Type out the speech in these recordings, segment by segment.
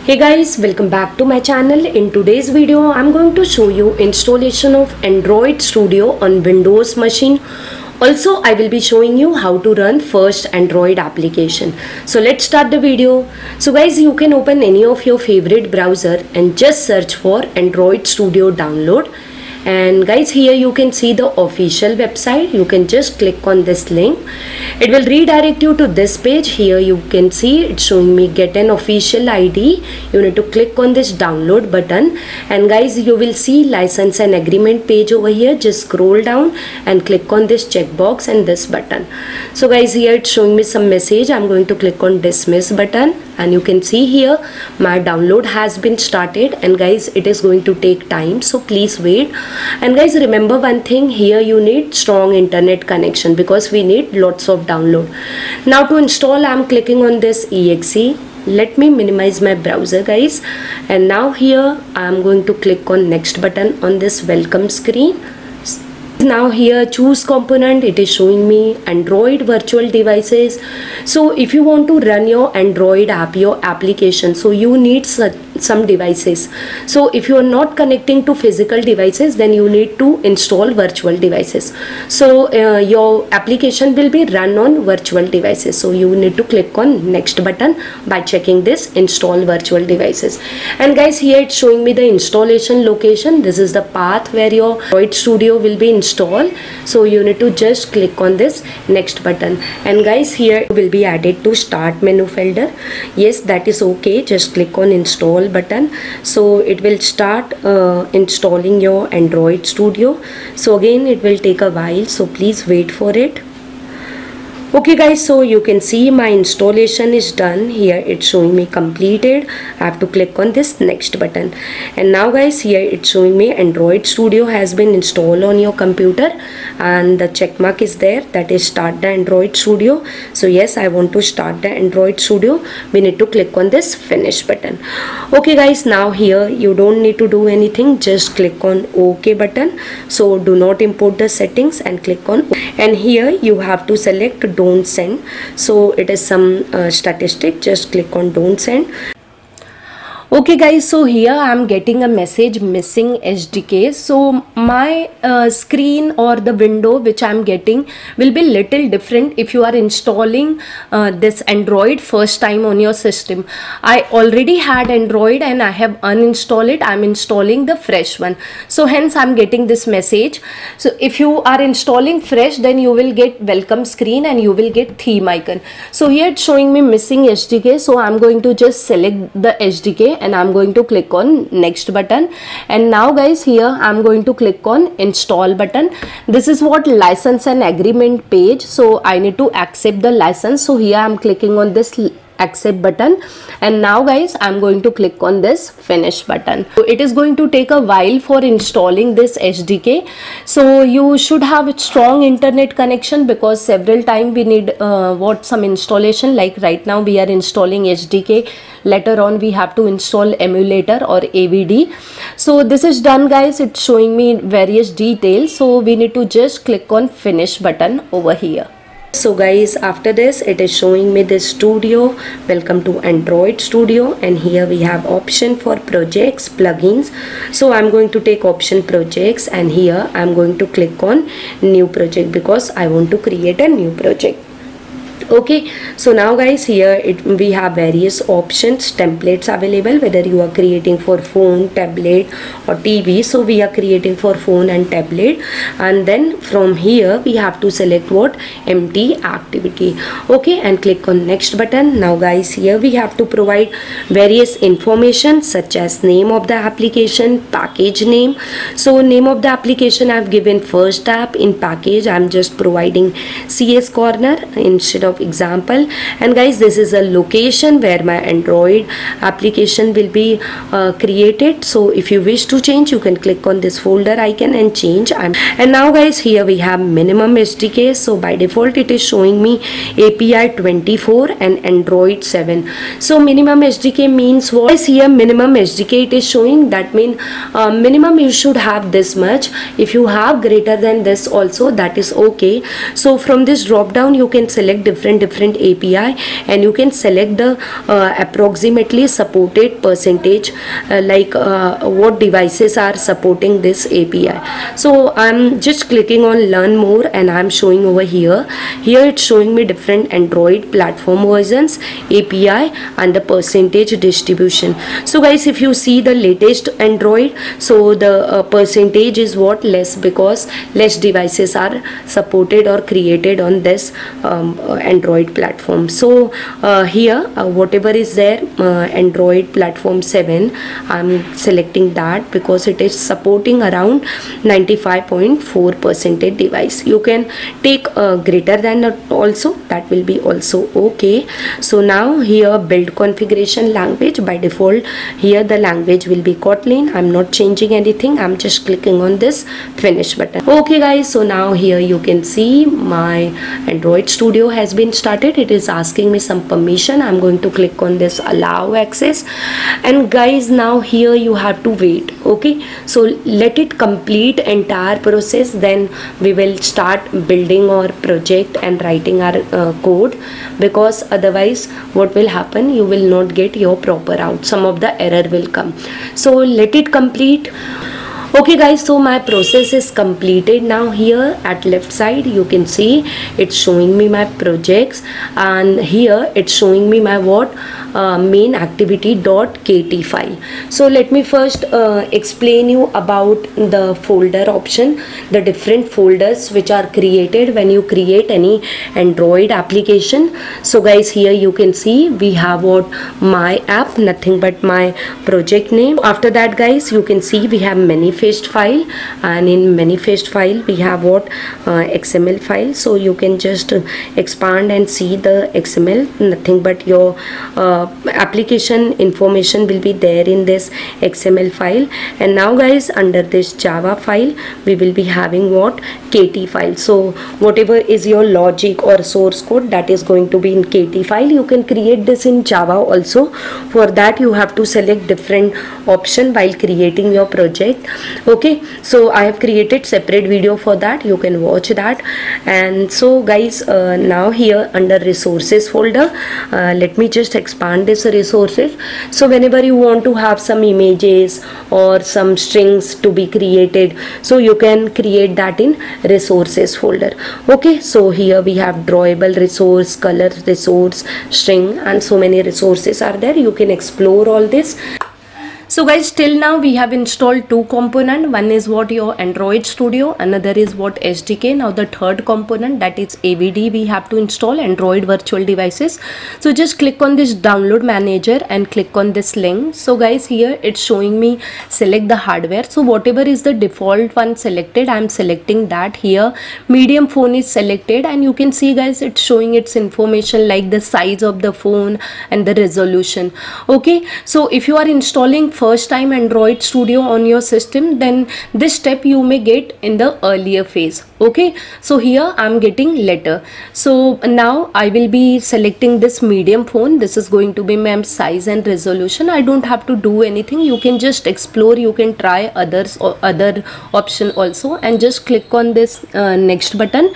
Hey guys, welcome back to my channel. In today's video I'm going to show you installation of Android Studio on Windows machine. Also I will be showing you how to run first Android application. So let's start the video. So guys, you can open any of your favorite browser and just search for Android Studio download. And guys, here you can see the official website. You can just click on this link. It will redirect you to this page. Here you can see it's showing me get an official ID. You need to click on this download button, and guys, you will see license and agreement page over here. Just scroll down and click on this checkbox and this button. So guys, here it's showing me some message. I'm going to click on dismiss button, and you can see here my download has been started. And guys, it is going to take time, so please wait. And guys, remember one thing, here you need strong internet connection because we need lots of download. Now to install, I'm clicking on this exe. Let me minimize my browser guys, and now here I'm going to click on next button on this welcome screen. Now here choose component. It is showing me Android virtual devices. So if you want to run your Android app, your application, so you need some devices. So if you are not connecting to physical devices, then you need to install virtual devices. So your application will be run on virtual devices. So you need to click on next button by checking this install virtual devices. And guys, here it's showing me the installation location. This is the path where your Android Studio will be installed. So you need to just click on this next button, and guys, here will be added to start menu folder. Yes, that is okay. Just click on install button, so it will start installing your Android Studio. So again, it will take a while, so please wait for it. Okay guys, so you can see my installation is done. Here it's showing me completed. I have to click on this next button, and now guys, here it's showing me Android Studio has been installed on your computer, and the check mark is there, that is start the Android Studio. So yes, I want to start the Android Studio. We need to click on this finish button. Okay guys, now here you don't need to do anything, just click on OK button. So do not import the settings and click on, and here you have to select don't send. So it is some statistic. Just click on don't send. Okay guys, so here I am getting a message missing SDK. So my screen or the window which I am getting will be little different if you are installing this Android first time on your system. I already had Android and I have uninstalled it. I am installing the fresh one, so hence I am getting this message. So if you are installing fresh, then you will get welcome screen and you will get theme icon. So here it's showing me missing SDK, so I am going to just select the SDK and I'm going to click on next button. And now guys, here I'm going to click on install button. This is what license and agreement page, so I need to accept the license. So here I'm clicking on this accept button, and now guys, I'm going to click on this finish button. So it is going to take a while for installing this SDK, so you should have a strong internet connection because several times we need some installation. Like right now we are installing SDK, later on we have to install emulator or AVD. So this is done guys. It's showing me various details, so we need to just click on finish button over here. So guys, after this it is showing me the studio, welcome to Android Studio, and here we have option for projects, plugins. So I'm going to take option projects, and here I'm going to click on new project because I want to create a new project. Okay, so now guys, here we have various options, templates available, whether you are creating for phone, tablet or TV. So we are creating for phone and tablet, and then from here we have to select what, empty activity. Okay, and click on next button. Now guys, here we have to provide various information such as name of the application, package name. So name of the application I've given first app. In package I'm just providing CS Corner instead of example. And guys, this is a location where my Android application will be created. So if you wish to change, you can click on this folder icon and change. And now guys, here we have minimum SDK. So by default it is showing me API 24 and Android 7. So minimum SDK means what? Guys, here minimum SDK it is showing, that means minimum you should have this much. If you have greater than this also, that is okay. So from this drop down you can select different different API, and you can select the approximately supported percentage, like what devices are supporting this API. So I'm just clicking on learn more, and I'm showing over here. Here it's showing me different Android platform versions, API, and the percentage distribution. So guys, if you see the latest Android, so the percentage is what less, because less devices are supported or created on this Android platform. So here whatever is there, Android platform 7, I'm selecting that because it is supporting around 95.4% device. You can take greater than that also, that will be also okay. So now here build configuration language, by default here the language will be Kotlin. I'm not changing anything, I'm just clicking on this finish button. Okay guys, so now here you can see my Android Studio has been started. It is asking me some permission. I'm going to click on this allow access, and guys now here you have to wait. Okay, so let it complete entire process, then we will start building our project and writing our code, because otherwise what will happen, you will not get your proper out, some of the error will come. So let it complete. Okay guys, so my process is completed. Now here at left side you can see it's showing me my projects, and here it's showing me my what main activity.kt file. So let me first explain you about the folder option, the different folders which are created when you create any Android application. So guys, here you can see we have what my app, nothing but my project name. After that guys, you can see we have manifest file, and in manifest file we have what XML file. So you can just expand and see the XML, nothing but your application information will be there in this XML file. And now guys, under this Java file we will be having what KT file. So whatever is your logic or source code, that is going to be in KT file. You can create this in Java also. For that you have to select different option while creating your project. Okay, so I have created separate video for that, you can watch that. And so guys, now here under resources folder, let me just expand this resources. So whenever you want to have some images or some strings to be created, so you can create that in resources folder. Okay, so here we have drawable resource, color resource, string, and so many resources are there. You can explore all this. So guys, till now we have installed two components. One is what your Android Studio, another is what SDK. Now the third component, that is AVD, we have to install Android virtual devices. So just click on this download manager and click on this link. So guys, here it's showing me select the hardware. So whatever is the default one selected, I'm selecting that. Here medium phone is selected, and you can see guys, it's showing its information like the size of the phone and the resolution. Okay, so if you are installing first time Android Studio on your system, then this step you may get in the earlier phase. Okay, so here I'm getting later. So now I will be selecting this medium phone. This is going to be my size and resolution. I don't have to do anything. You can just explore, you can try others or other option also, and just click on this next button.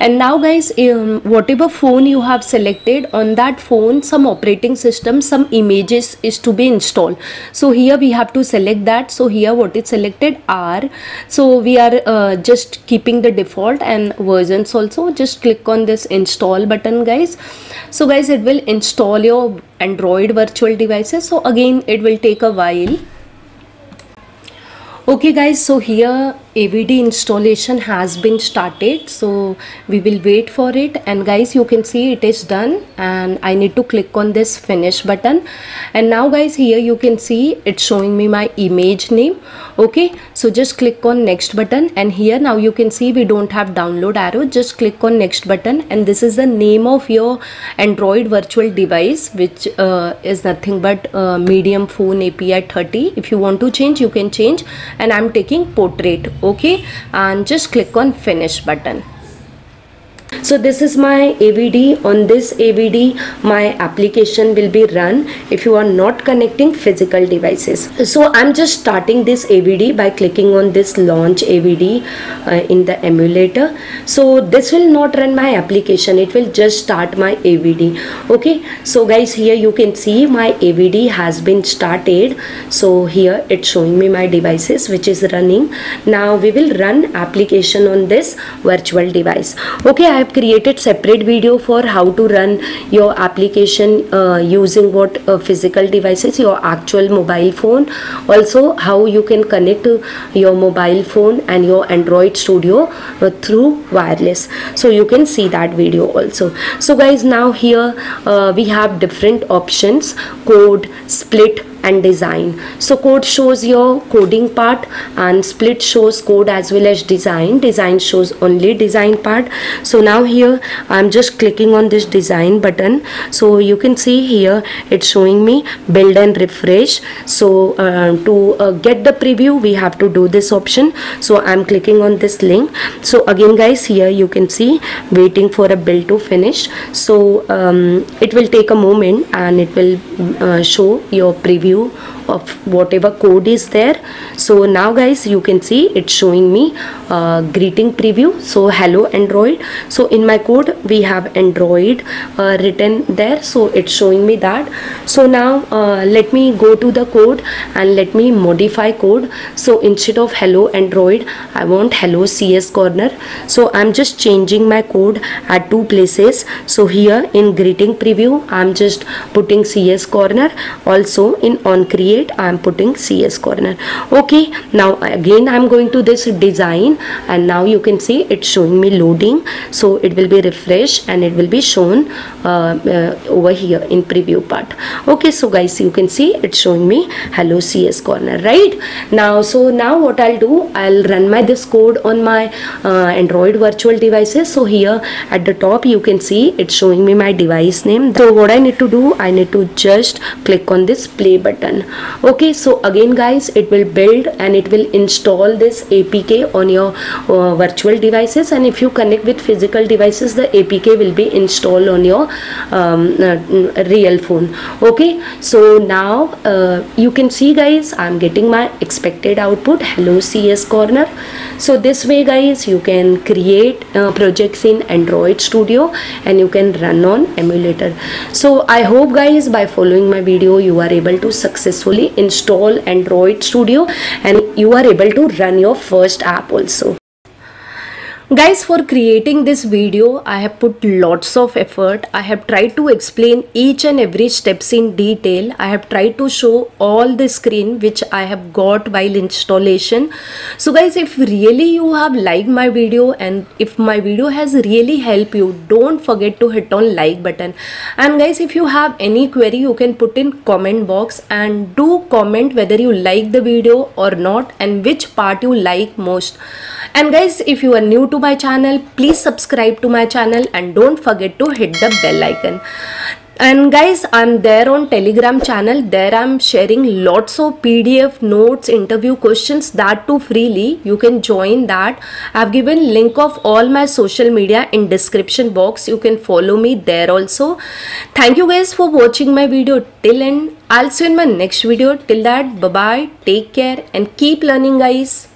And now guys, whatever phone you have selected, on that phone some operating system, some images is to be installed. So here we have to select that. So here what is selected are, so we are just keeping the default and versions also. Just click on this install button guys. So guys, it will install your Android virtual devices. So again it will take a while. Okay guys, so here AVD installation has been started, so we will wait for it. And guys, you can see it is done, and I need to click on this finish button. And now guys, here you can see it's showing me my image name. Okay, so just click on next button, and here now you can see we don't have download arrow. Just click on next button, and this is the name of your Android virtual device, which is nothing but medium phone API 30. If you want to change, you can change, and I'm taking portrait. Okay, and just click on finish button. So this is my AVD. On this AVD my application will be run if you are not connecting physical devices. So I'm just starting this AVD by clicking on this launch AVD in the emulator. So this will not run my application, it will just start my AVD. Okay, so guys, here you can see my AVD has been started. So here it's showing me my devices which is running. Now we will run application on this virtual device. Okay, I have created separate video for how to run your application using what physical devices, your actual mobile phone, also how you can connect your mobile phone and your Android Studio through wireless. So you can see that video also. So guys, now here we have different options: code, split and design. So code shows your coding part and split shows code as well as design. Design shows only design part. So now here I'm just clicking on this design button. So you can see here it's showing me build and refresh. So to get the preview we have to do this option. So I'm clicking on this link. So again guys, here you can see waiting for a build to finish. So it will take a moment and it will show your preview of whatever code is there. So now guys, you can see it's showing me greeting preview. So hello Android. So in my code we have Android written there, so it's showing me that. So now let me go to the code and let me modify code. So instead of hello Android, I want hello CS Corner. So I'm just changing my code at two places. So here in greeting preview I'm just putting CS Corner, also in on create I am putting CS Corner. Okay, now again I'm going to this design and now you can see it's showing me loading. So it will be refreshed and it will be shown over here in preview part. Okay, so guys, you can see it's showing me hello CS Corner right now. So now what I'll do, I'll run my this code on my Android virtual devices. So here at the top you can see it's showing me my device name. So what I need to do, I need to just click on this play button. Okay, so again guys, it will build and it will install this APK on your virtual devices, and if you connect with physical devices the APK will be installed on your real phone. Okay, so now you can see guys, I'm getting my expected output hello CS Corner. So this way guys, you can create projects in Android Studio and you can run on emulator. So I hope guys by following my video you are able to successfully install Android Studio and you are able to run your first app also. Guys, for creating this video I have put lots of effort. I have tried to explain each and every steps in detail. I have tried to show all the screen which I have got while installation. So guys, if really you have liked my video and if my video has really helped you, don't forget to hit on like button. And guys, if you have any query you can put in comment box and do comment whether you like the video or not and which part you like most. And guys, if you are new to my channel, please subscribe to my channel and don't forget to hit the bell icon. And guys, I'm there on Telegram channel. There I'm sharing lots of PDF notes, interview questions, that too freely. You can join that. I've given link of all my social media in description box. You can follow me there also. Thank you guys for watching my video till end. I'll see you in my next video. Till that, bye bye, take care and keep learning guys.